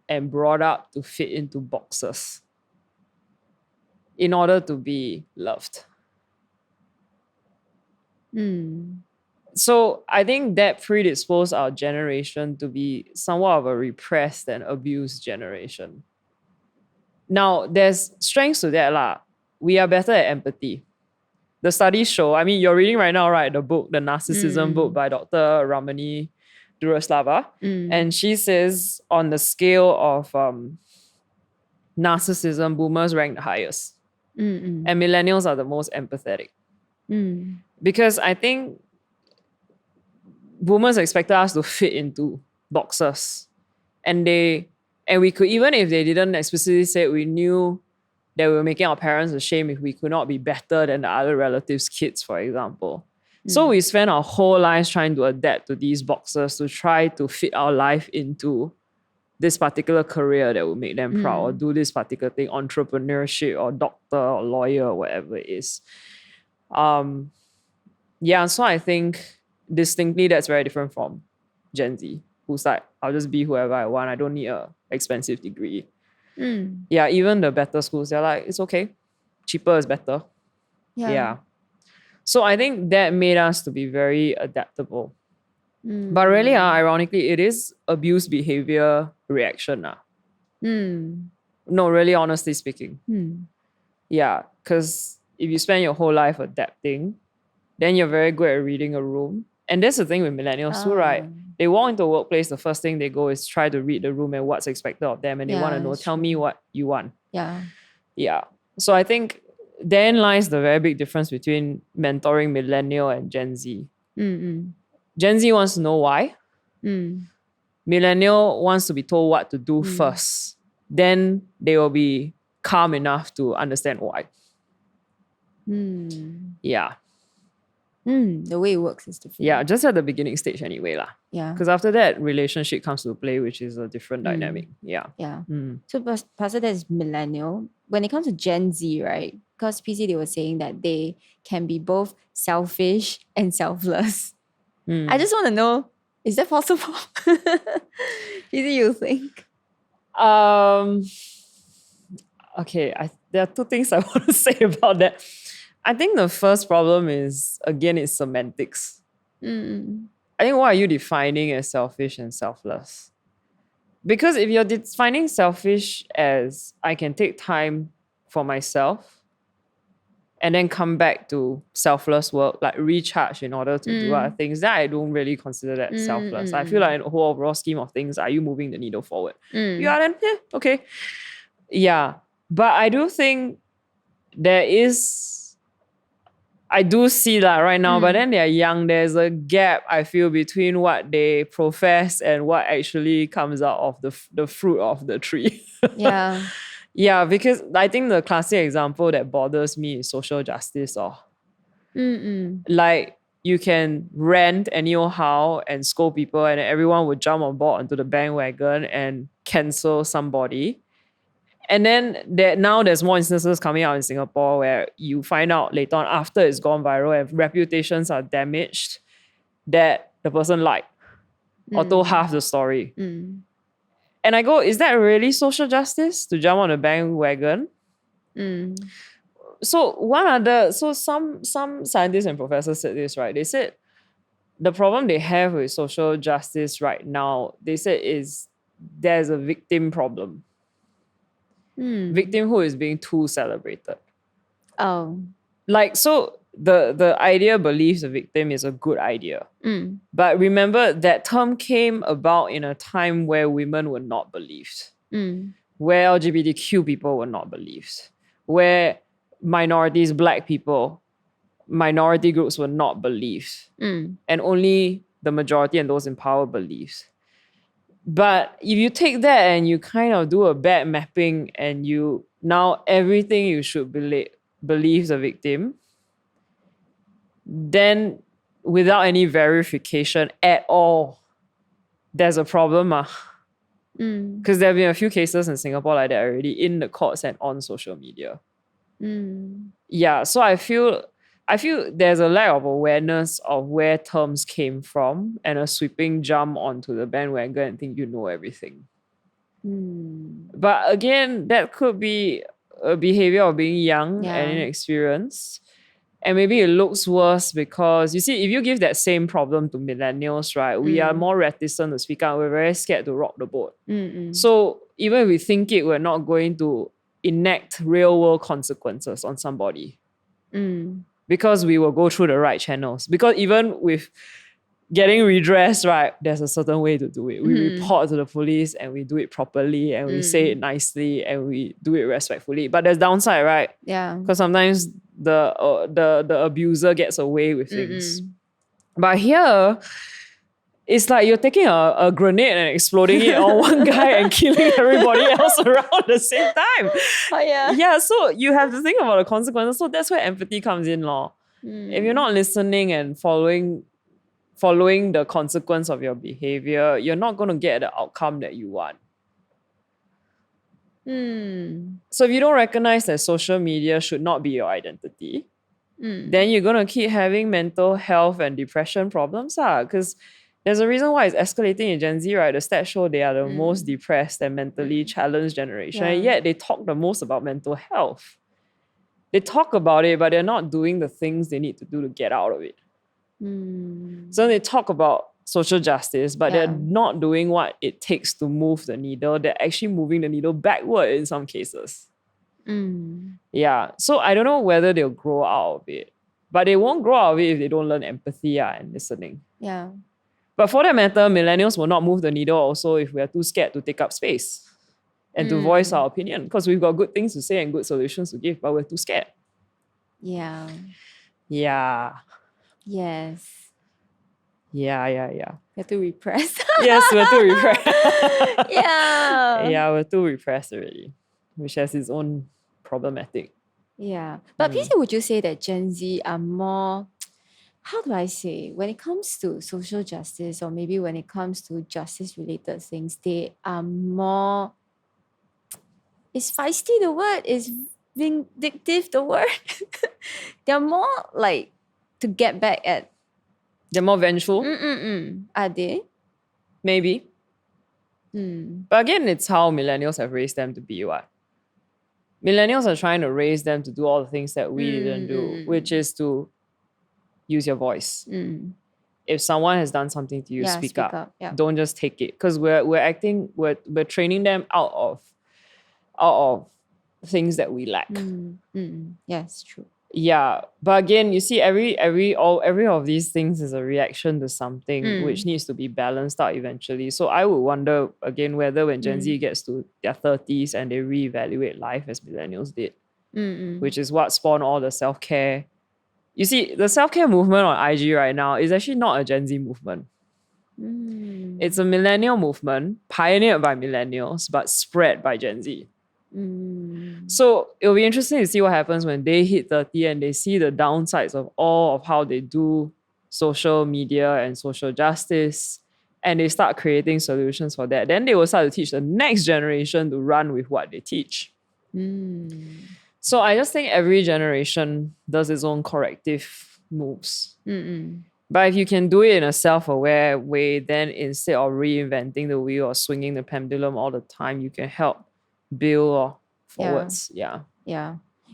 Speaker 1: and brought up to fit into boxes in order to be loved. So I think that predisposed our generation to be somewhat of a repressed and abused generation. Now, there's strengths to that lah. We are better at empathy. The studies show, I mean, you're reading right now, right? The book, the Narcissism book by Dr. Ramani Duraslava. And she says on the scale of narcissism, boomers rank the highest. And millennials are the most empathetic. Because I think boomers expected us to fit into boxes. And we could, even if they didn't explicitly say it, we knew that we were making our parents ashamed if we could not be better than the other relatives' kids, for example. So we spent our whole lives trying to adapt to these boxes to try to fit our life into this particular career that will make them proud, or do this particular thing, entrepreneurship or doctor or lawyer or whatever it is. So I think distinctly that's very different from Gen Z, who's like, I'll just be whoever I want. I don't need an expensive degree. Yeah, even the better schools, they're like, it's okay. Cheaper is better. Yeah. So I think that made us to be very adaptable. But really, ironically, it is abuse behavior reaction. No, really, honestly speaking. Yeah, because if you spend your whole life adapting, then you're very good at reading a room. And that's the thing with millennials too, right? They walk into a workplace, the first thing they go is try to read the room and what's expected of them. And they want to know, tell me what you want. Yeah. So I think therein lies the very big difference between mentoring millennial and Gen Z. Gen Z wants to know why. Millennial wants to be told what to do first. Then they will be calm enough to understand why. Yeah.
Speaker 2: The way it works is different.
Speaker 1: Yeah, just at the beginning stage anyway lah.
Speaker 2: Yeah.
Speaker 1: Because after that, relationship comes to play, which is a different dynamic. Yeah.
Speaker 2: So Pastor, that is millennial. When it comes to Gen Z, right? Because PC, they were saying that they can be both selfish and selfless. I just want to know, is that possible? PC, you think?
Speaker 1: Okay, there are two things I want to say about that. I think the first problem is, again, it's semantics. I think what are you defining as selfish and selfless? Because if you're defining selfish as I can take time for myself and then come back to selfless work, like recharge in order to do other things, then I don't really consider that selfless. I feel like in the whole overall scheme of things, are you moving the needle forward? Yeah, then, okay. Yeah, but I do think I do see that right now, but then they're young. There's a gap, I feel, between what they profess and what actually comes out of the fruit of the tree.
Speaker 2: Yeah.
Speaker 1: Yeah, because I think the classic example that bothers me is social justice. Like, you can rant anyhow and scold people and everyone would jump on board onto the bandwagon and cancel somebody. And then now there's more instances coming out in Singapore where you find out later on after it's gone viral and reputations are damaged that the person lied or told half the story. And I go, is that really social justice to jump on the bandwagon? So some scientists and professors said this, right? They said the problem they have with social justice right now, they said is there's a victim problem. Victimhood is being too celebrated.
Speaker 2: Oh.
Speaker 1: Like, so the idea believes the victim is a good idea. But remember that term came about in a time where women were not believed, where LGBTQ people were not believed, where minorities, black people, minority groups were not believed, and only the majority and those in power believed. But if you take that and you kind of do a bad mapping and you now everything you should believe the victim, then without any verification at all, there's a problem. Because there have been a few cases in Singapore like that already in the courts and on social media. Yeah, so I feel there's a lack of awareness of where terms came from and a sweeping jump onto the bandwagon and think you know everything. But again, that could be a behavior of being young and inexperienced. And maybe it looks worse because, you see, if you give that same problem to millennials, right, we are more reticent to speak out. We're very scared to rock the boat. So even if we think it, we're not going to enact real world consequences on somebody. Because we will go through the right channels. Because even with getting redress, right, there's a certain way to do it. We report to the police and we do it properly and we say it nicely and we do it respectfully. But there's downside, right?
Speaker 2: Yeah.
Speaker 1: Because sometimes the abuser gets away with things. But here, it's like you're taking a grenade and exploding it on one guy and killing everybody else around at the same time.
Speaker 2: Oh, yeah.
Speaker 1: Yeah, so you have to think about the consequences. So that's where empathy comes in, law. If you're not listening and following the consequence of your behavior, you're not going to get the outcome that you want. So if you don't recognize that social media should not be your identity, then you're going to keep having mental health and depression problems. Because there's a reason why it's escalating in Gen Z, right? The stats show they are the most depressed and mentally challenged generation. And yet they talk the most about mental health. They talk about it, but they're not doing the things they need to do to get out of it. So they talk about social justice, but they're not doing what it takes to move the needle. They're actually moving the needle backward in some cases. Yeah. So I don't know whether they'll grow out of it. But they won't grow out of it if they don't learn empathy and listening.
Speaker 2: Yeah.
Speaker 1: But for that matter, millennials will not move the needle also if we're too scared to take up space and to voice our opinion. Because we've got good things to say and good solutions to give, but we're too scared.
Speaker 2: Yeah.
Speaker 1: Yeah.
Speaker 2: Yes.
Speaker 1: Yeah.
Speaker 2: We have to repress.
Speaker 1: Yes, we're too repressed.
Speaker 2: Yeah.
Speaker 1: Yeah, we're too repressed already, which has its own problematic.
Speaker 2: Yeah. But PC, would you say that Gen Z are more, how do I say, when it comes to social justice or maybe when it comes to justice-related things, they are more, is feisty the word? Is vindictive the word? They're more like to get back at.
Speaker 1: They're more vengeful?
Speaker 2: Are they?
Speaker 1: Maybe. But again, it's how millennials have raised them to be what? Millennials are trying to raise them to do all the things that we didn't do, which is to use your voice. If someone has done something to you, speak up.
Speaker 2: Yeah.
Speaker 1: Don't just take it. Because we're training them out of things that we lack.
Speaker 2: Yes, true.
Speaker 1: Yeah, but again, you see, every of these things is a reaction to something which needs to be balanced out eventually. So I would wonder again whether when Gen Z gets to their 30s and they reevaluate life as millennials did, which is what spawned all the self-care. You see, the self-care movement on IG right now is actually not a Gen Z movement. It's a millennial movement pioneered by millennials but spread by Gen Z. So it'll be interesting to see what happens when they hit 30 and they see the downsides of all of how they do social media and social justice, and they start creating solutions for that. Then they will start to teach the next generation to run with what they teach. So I just think every generation does its own corrective moves. But if you can do it in a self-aware way, then instead of reinventing the wheel or swinging the pendulum all the time, you can help build forwards. Yeah.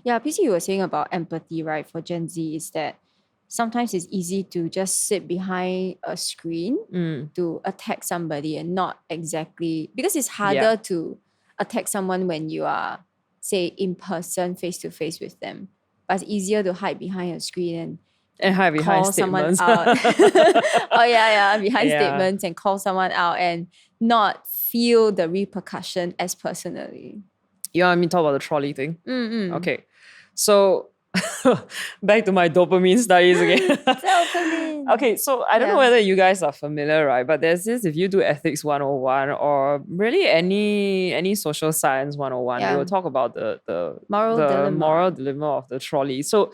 Speaker 2: PC, you were saying about empathy, right? For Gen Z is that sometimes it's easy to just sit behind a screen to attack somebody and not exactly, because it's harder to attack someone when you are, say, in person, face to face with them. but it's easier to hide behind a screen
Speaker 1: and hide behind
Speaker 2: call someone
Speaker 1: statements.
Speaker 2: out. Behind statements and call someone out and not feel the repercussion as personally.
Speaker 1: You want me to talk about the trolley thing? Okay. So back to my dopamine studies again.
Speaker 2: Dopamine.
Speaker 1: Okay, so I don't know whether you guys are familiar, right? But there's this, if you do ethics 101 or really any social science 101, we will talk about the moral dilemma of the trolley. So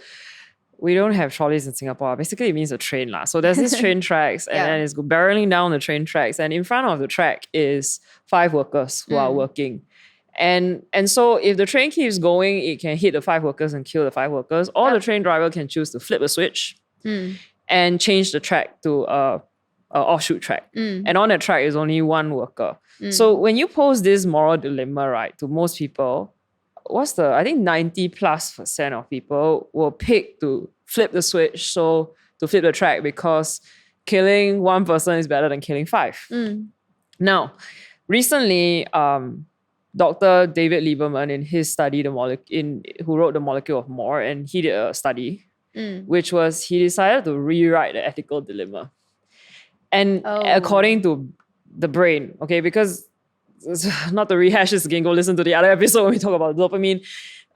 Speaker 1: we don't have trolleys in Singapore. Basically, it means a train. So there's this train tracks and then it's barreling down the train tracks. And in front of the track is 5 workers who are working. And so if the train keeps going, it can hit the 5 workers and kill the 5 workers. Or the train driver can choose to flip a switch and change the track to a offshoot track. And on that track is only 1 worker. So when you pose this moral dilemma, right, to most people, I think 90+% of people will pick to flip the switch, so to flip the track, because killing 1 person is better than killing 5. Now, recently, Dr. David Lieberman, in his study, who wrote The Molecule of More, and he did a study, which was he decided to rewrite the ethical dilemma. And according to the brain, okay, because not to rehash this again, go listen to the other episode when we talk about dopamine.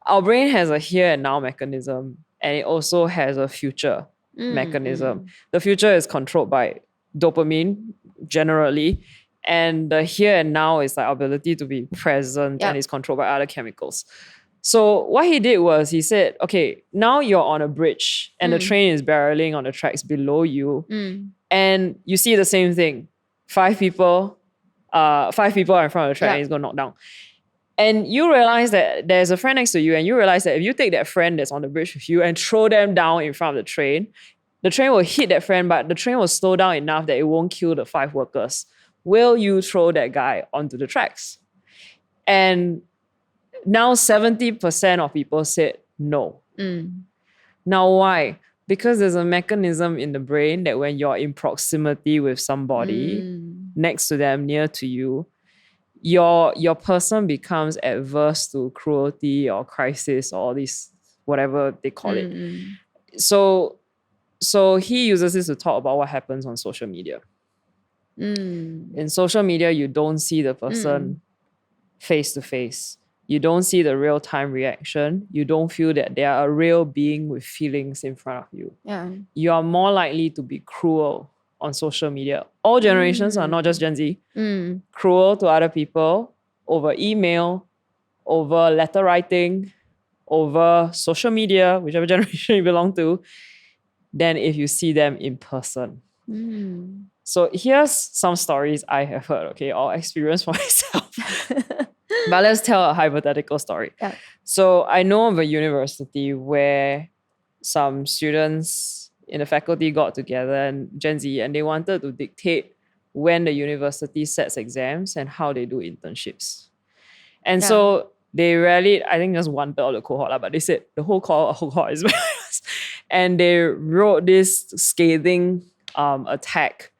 Speaker 1: Our brain has a here and now mechanism, and it also has a future mechanism. The future is controlled by dopamine generally, and the here and now is like our ability to be present and is controlled by other chemicals. So what he did was he said, okay, now you're on a bridge and the train is barreling on the tracks below you, and you see the same thing. 5 people are in front of the track and it's going to knock down. And you realize that there's a friend next to you, and you realize that if you take that friend that's on the bridge with you and throw them down in front of the train will hit that friend, but the train will slow down enough that it won't kill the 5 workers. Will you throw that guy onto the tracks? And now 70% of people said no. Now why? Because there's a mechanism in the brain that when you're in proximity with somebody next to them, near to you, your person becomes adverse to cruelty or crisis or all these, whatever they call it. So he uses this to talk about what happens on social media. In social media, you don't see the person face to face. You don't see the real-time reaction. You don't feel that they are a real being with feelings in front of you. You are more likely to be cruel on social media. All generations are not just Gen Z. Cruel to other people over email, over letter writing, over social media, whichever generation you belong to, than if you see them in person. So here's some stories I have heard, okay, or experienced for myself. But let's tell a hypothetical story. So I know of a university where some students in the faculty got together, and Gen Z, and they wanted to dictate when the university sets exams and how they do internships. And so they rallied, I think just 1/3 of the cohort, but they said the whole cohort is biased. And they wrote this scathing attack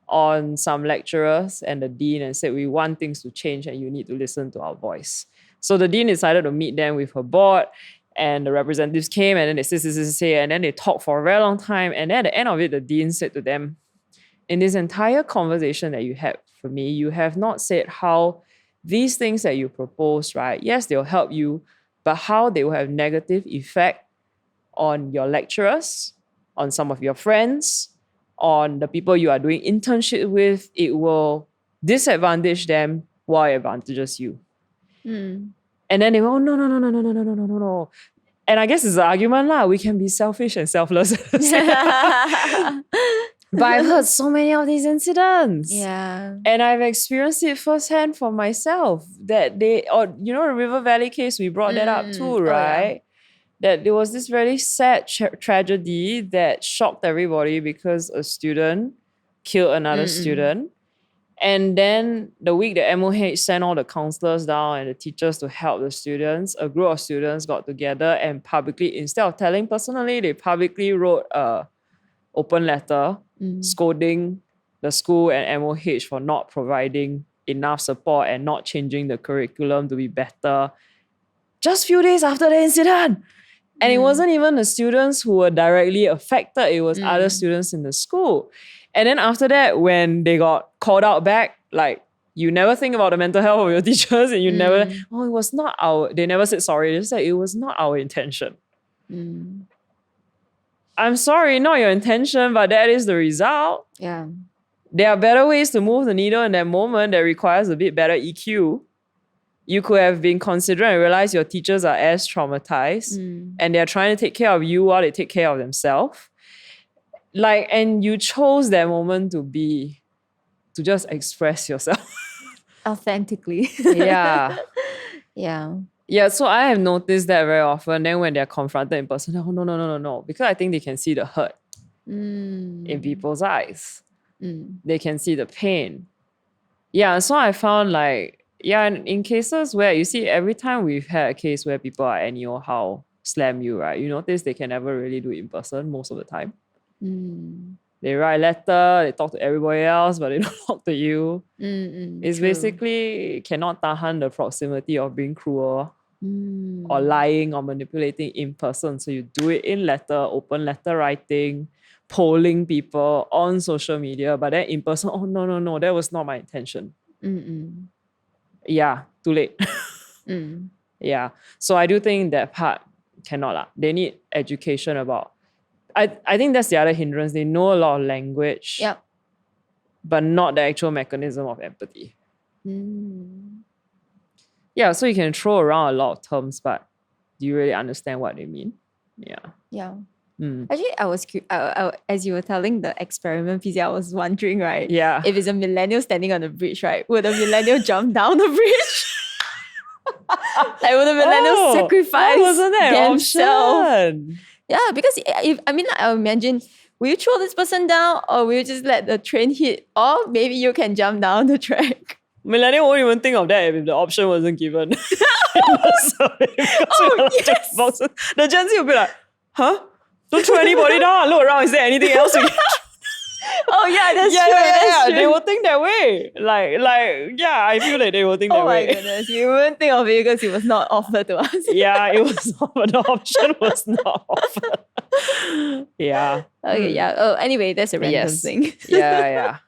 Speaker 1: on some lecturers and the dean and said, we want things to change and you need to listen to our voice. So the dean decided to meet them with her board, and the representatives came, and then they say, and then they talked for a very long time. And then at the end of it, the dean said to them, in this entire conversation that you had for me, you have not said how these things that you propose, right? Yes, they'll help you, but how they will have negative effect on your lecturers, on some of your friends, on the people you are doing internship with. It will disadvantage them while it advantages you. And then they go, no. And I guess it's an argument, we can be selfish and selfless. But I've heard so many of these incidents. And I've experienced it firsthand for myself. That the River Valley case, we brought that up too, right? That there was this very sad tragedy that shocked everybody because a student killed another student. And then the week that MOH sent all the counselors down and the teachers to help the students, a group of students got together and publicly, instead of telling personally, they publicly wrote a open letter scolding the school and MOH for not providing enough support and not changing the curriculum to be better. Just few days after the incident. And it wasn't even the students who were directly affected. It was other students in the school. And then after that, when they got called out back, like, you never think about the mental health of your teachers, and you never, it was not they never said sorry. They just said it was not our intention. I'm sorry, not your intention, but that is the result.
Speaker 2: Yeah.
Speaker 1: There are better ways to move the needle in that moment that requires a bit better EQ. You could have been considerate and realized your teachers are as traumatized and they're trying to take care of you while they take care of themselves. Like, and you chose that moment to just express yourself.
Speaker 2: Authentically.
Speaker 1: Yeah.
Speaker 2: Yeah.
Speaker 1: Yeah, so I have noticed that very often. Then when they're confronted in person, oh, no. Because I think they can see the hurt in people's eyes. They can see the pain. Yeah, so I found like, yeah, in cases where, you see, every time we've had a case where people are anyhow slam you, right? You notice they can never really do it in person most of the time. They write a letter, they talk to everybody else, but they don't talk to you. It's true. Basically cannot tahan the proximity of being cruel or lying or manipulating in person. So you do it in letter, open letter writing, polling people on social media, but then in person, oh, no, that was not my intention. Yeah, too late. Yeah. So I do think that part cannot. They need education about. I think that's the other hindrance. They know a lot of language, but not the actual mechanism of empathy. Yeah, so you can throw around a lot of terms, but do you really understand what they mean? Yeah.
Speaker 2: Yeah. Actually, I was as you were telling the experiment piece, I was wondering, right?
Speaker 1: Yeah.
Speaker 2: If it's a millennial standing on the bridge, right? Would a millennial jump down the bridge? Like, would a millennial sacrifice
Speaker 1: wasn't that
Speaker 2: themselves?
Speaker 1: option?
Speaker 2: Yeah, because I imagine, will you throw this person down, or will you just let the train hit? Or maybe you can jump down the track.
Speaker 1: Millennial won't even think of that if the option wasn't given. Yes. The Gen Z will be like, huh? Don't throw anybody down. Look around. Is there anything else?
Speaker 2: Oh yeah, that's true. That's true.
Speaker 1: They will think that way. Yeah, I feel like they will think that way.
Speaker 2: Oh my goodness, you wouldn't think of it because it was not offered to us.
Speaker 1: Yeah, it was offered. The option was not offered. Yeah.
Speaker 2: Okay, yeah. Oh, anyway, that's a random thing.
Speaker 1: Yeah.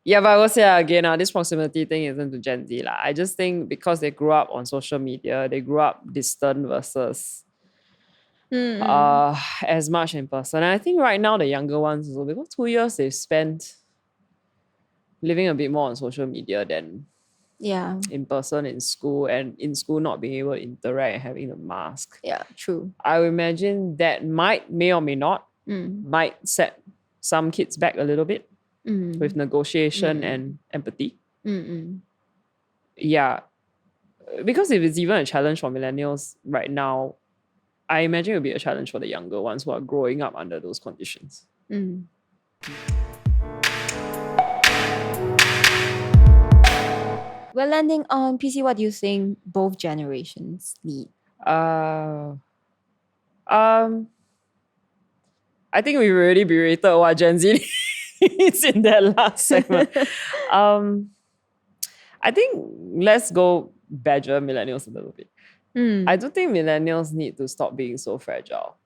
Speaker 1: Yeah, but I will say again, this proximity thing isn't to Gen Z. I just think because they grew up on social media, they grew up distant versus as much in person. And I think right now the younger ones also, because 2 years they've spent living a bit more on social media than in person in school, and in school not being able to interact and having the mask.
Speaker 2: Yeah, true.
Speaker 1: I would imagine that may or may not might set some kids back a little bit with negotiation and empathy. Yeah. Because if it's even a challenge for millennials right now, I imagine it will be a challenge for the younger ones who are growing up under those conditions.
Speaker 2: We're landing on PC. What do you think both generations need?
Speaker 1: I think we've already berated what Gen Z needs in that last segment. I think let's go badger millennials a little bit. I do think millennials need to stop being so fragile.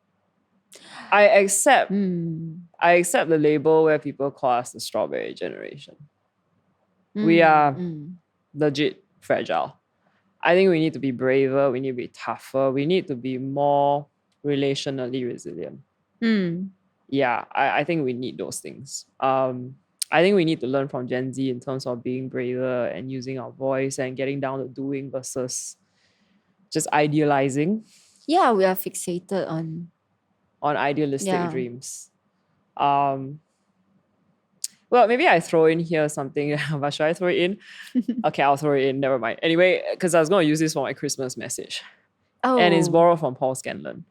Speaker 1: I accept the label where people call us the strawberry generation. We are legit fragile. I think we need to be braver, we need to be tougher, we need to be more relationally resilient. Yeah, I think we need those things. I think we need to learn from Gen Z in terms of being braver and using our voice and getting down to doing versus just idealizing.
Speaker 2: Yeah, we are fixated on
Speaker 1: idealistic dreams. Well, maybe I throw in here something, but should I throw it in? Okay, I'll throw it in. Never mind. Anyway, because I was going to use this for my Christmas message. And it's borrowed from Paul Scanlon.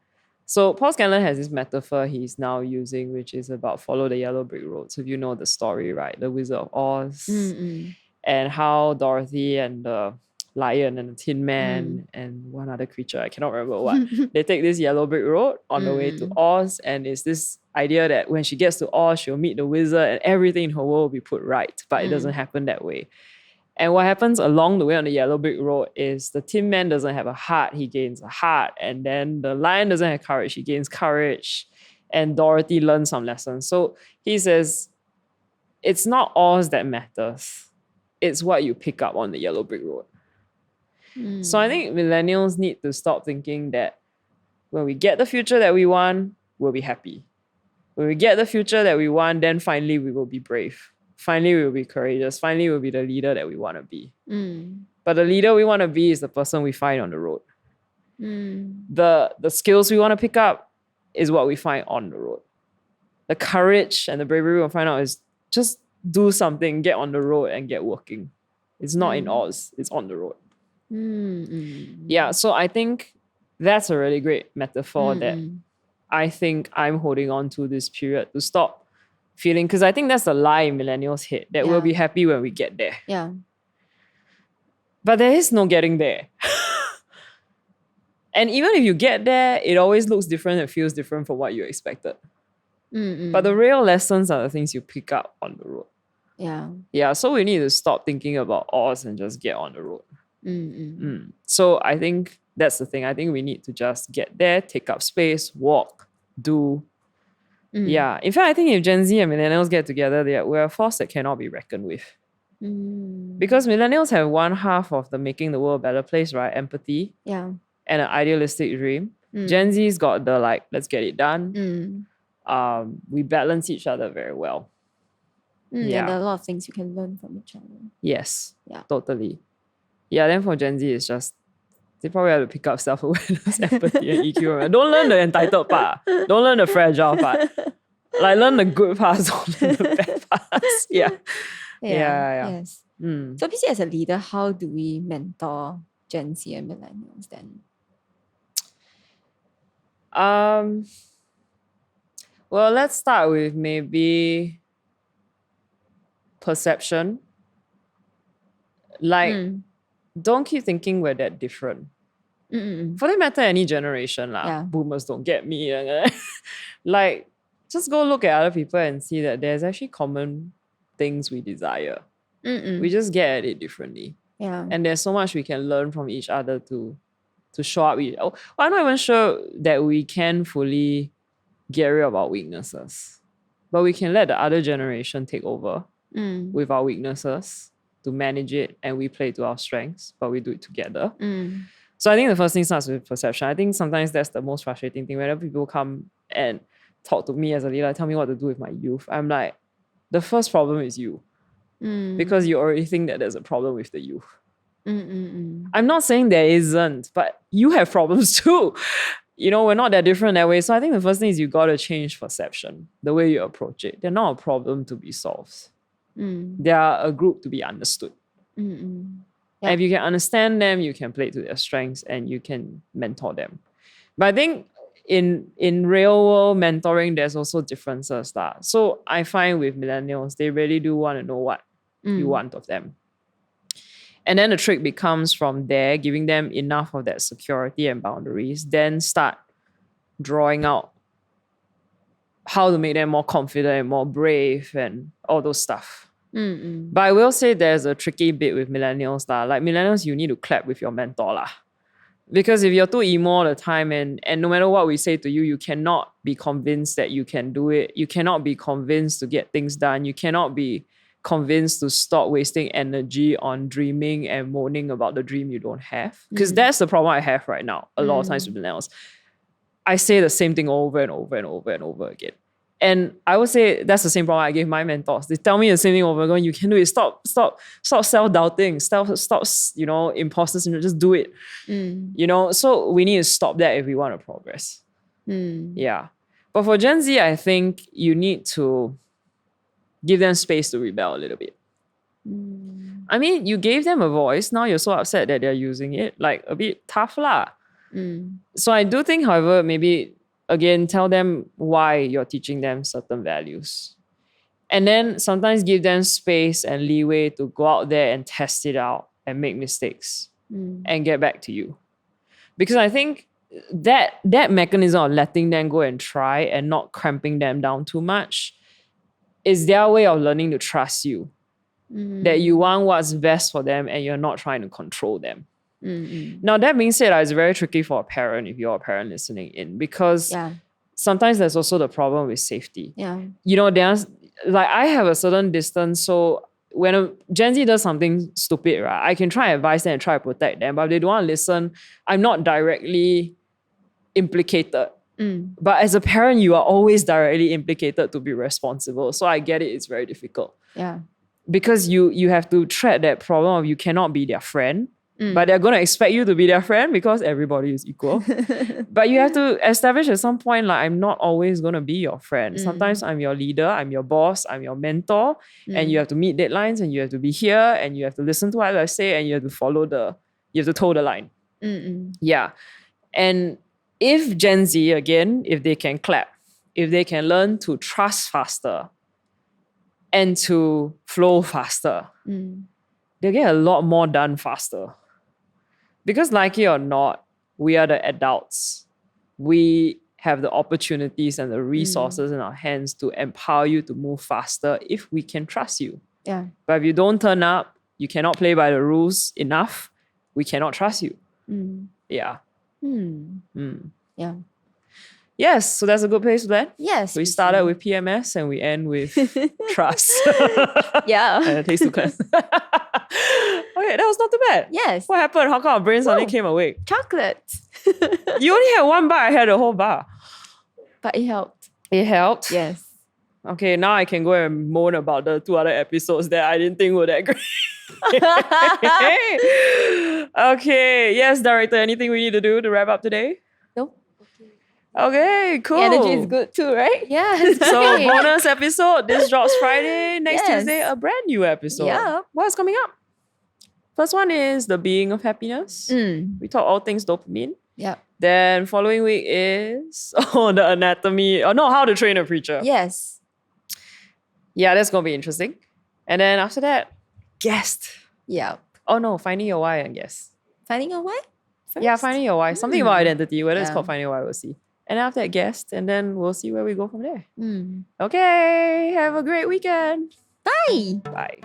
Speaker 1: So Paul Scanlon has this metaphor he's now using, which is about follow the yellow brick road. So if you know the story, right? The Wizard of Oz. And how Dorothy and the lion and the Tin Man and one other creature, I cannot remember what, they take this yellow brick road on the way to Oz, and it's this idea that when she gets to Oz, she'll meet the wizard and everything in her world will be put right, but it doesn't happen that way. And what happens along the way on the yellow brick road is the Tin Man doesn't have a heart, he gains a heart. And then the lion doesn't have courage, he gains courage. And Dorothy learns some lessons. So he says, it's not Oz that matters. It's what you pick up on the yellow brick road. So I think millennials need to stop thinking that when we get the future that we want, we'll be happy. When we get the future that we want, then finally we will be brave. Finally we will be courageous. Finally we'll be the leader that we want to be. But the leader we want to be is the person we find on the road. The skills we want to pick up is what we find on the road. The courage and the bravery we'll find out is just do something, get on the road and get working. It's not in Oz, it's on the road. Yeah, so I think that's a really great metaphor that I think I'm holding on to this period to stop feeling, because I think that's the lie in millennials' head, that we'll be happy when we get there.
Speaker 2: Yeah.
Speaker 1: But there is no getting there. And even if you get there, it always looks different and feels different from what you expected. But the real lessons are the things you pick up on the road. Yeah, so we need to stop thinking about Oz and just get on the road. So I think that's the thing. I think we need to just get there, take up space, walk, do. Yeah. In fact, I think if Gen Z and millennials get together, we're a force that cannot be reckoned with. Because millennials have one half of the making the world a better place, right? Empathy.
Speaker 2: Yeah.
Speaker 1: And an idealistic dream. Gen Z's got the let's get it done. We balance each other very well.
Speaker 2: Yeah, there are a lot of things you can learn from each other.
Speaker 1: Yes. Yeah. Totally. Yeah, then for Gen Z, it's just they probably have to pick up self-awareness, empathy, and EQ. Don't learn the entitled part. Don't learn the fragile part. Learn the good parts, don't learn the bad parts. Yeah.
Speaker 2: Yes. So basically, as a leader, how do we mentor Gen Z and millennials then?
Speaker 1: Well, let's start with maybe perception. Don't keep thinking we're that different. For that matter, any generation, boomers don't get me. Just go look at other people and see that there's actually common things we desire. We just get at it differently.
Speaker 2: Yeah.
Speaker 1: And there's so much we can learn from each other to show up. I'm not even sure that we can fully get rid of our weaknesses. But we can let the other generation take over with our weaknesses to manage it, and we play to our strengths, but we do it together. So I think the first thing starts with perception. I think sometimes that's the most frustrating thing. Whenever people come and talk to me as a leader, tell me what to do with my youth, I'm like, the first problem is you. Because you already think that there's a problem with the youth. I'm not saying there isn't, but you have problems too. We're not that different that way. So I think the first thing is you got to change perception, the way you approach it. They're not a problem to be solved. They are a group to be understood. And if you can understand them, you can play to their strengths and you can mentor them. But I think in real world mentoring, there's also differences. So I find with millennials, they really do want to know what you want of them. And then the trick becomes from there, giving them enough of that security and boundaries, then start drawing out how to make them more confident and more brave and all those stuff. But I will say there's a tricky bit with millennials. Like millennials, you need to clap with your mentor. Because if you're too emo all the time and no matter what we say to you, you cannot be convinced that you can do it. You cannot be convinced to get things done. You cannot be convinced to stop wasting energy on dreaming and moaning about the dream you don't have. Because that's the problem I have right now, a lot of times with millennials. I say the same thing over and over and over and over again. And I would say that's the same problem I gave my mentors. They tell me the same thing over and over. You can do it. Stop self-doubting. Stop, imposter syndrome. Just do it. So we need to stop that if we want to progress. Yeah. But for Gen Z, I think you need to give them space to rebel a little bit. I mean, you gave them a voice. Now you're so upset that they're using it. A bit tough lah. So I do think, however, maybe again, tell them why you're teaching them certain values. And then sometimes give them space and leeway to go out there and test it out and make mistakes and get back to you. Because I think that mechanism of letting them go and try and not cramping them down too much is their way of learning to trust you. that you want what's best for them and you're not trying to control them. Now, that being said, it's very tricky for a parent if you're a parent listening in, because sometimes there's also the problem with safety. You know, there's like, I have a certain distance, so when a Gen Z does something stupid, right, I can try and advise them and try to protect them, but if they don't want to listen, I'm not directly implicated. But as a parent, you are always directly implicated to be responsible. So I get it, it's very difficult. Because you have to tread that problem of you cannot be their friend, but they're going to expect you to be their friend because everybody is equal. But you have to establish at some point, like, I'm not always going to be your friend. Sometimes I'm your leader, I'm your boss, I'm your mentor, and you have to meet deadlines and you have to be here and you have to listen to what I say and you have to you have to toe the line. Yeah. And if Gen Z, again, if they can clap, if they can learn to trust faster and to flow faster, they'll get a lot more done faster. Because like it or not, we are the adults. We have the opportunities and the resources in our hands to empower you to move faster if we can trust you. But if you don't turn up, you cannot play by the rules enough, we cannot trust you. Yeah. Yes, so that's a good place to end.
Speaker 2: Yes.
Speaker 1: We started with PMS and we end with trust.
Speaker 2: Yeah.
Speaker 1: And it tastes too clean. Okay, that was not too bad.
Speaker 2: Yes.
Speaker 1: What happened? How come our brain suddenly came awake?
Speaker 2: Chocolate.
Speaker 1: You only had one bar, I had a whole bar.
Speaker 2: But it helped.
Speaker 1: It helped?
Speaker 2: Yes.
Speaker 1: Okay, now I can go and moan about the 2 other episodes that I didn't think were that great. Okay, yes, director, anything we need to do to wrap up today?
Speaker 2: Nope.
Speaker 1: Okay, cool.
Speaker 2: The energy is good too, right?
Speaker 1: Yes. So bonus episode, this drops Friday. Next Tuesday, a brand new episode.
Speaker 2: Yeah.
Speaker 1: What's coming up? First one is the being of happiness. We talk all things dopamine.
Speaker 2: Yeah.
Speaker 1: Then following week is the anatomy. Oh no, how to train a preacher.
Speaker 2: Yes.
Speaker 1: Yeah, that's gonna be interesting. And then after that, guest.
Speaker 2: Yeah.
Speaker 1: Oh no, finding your why and guest.
Speaker 2: Finding a why? First?
Speaker 1: Yeah, finding your why. Something about identity. Whether it's called finding your why, we'll see. And after that, guest, and then we'll see where we go from there. Okay, have a great weekend.
Speaker 2: Bye.
Speaker 1: Bye.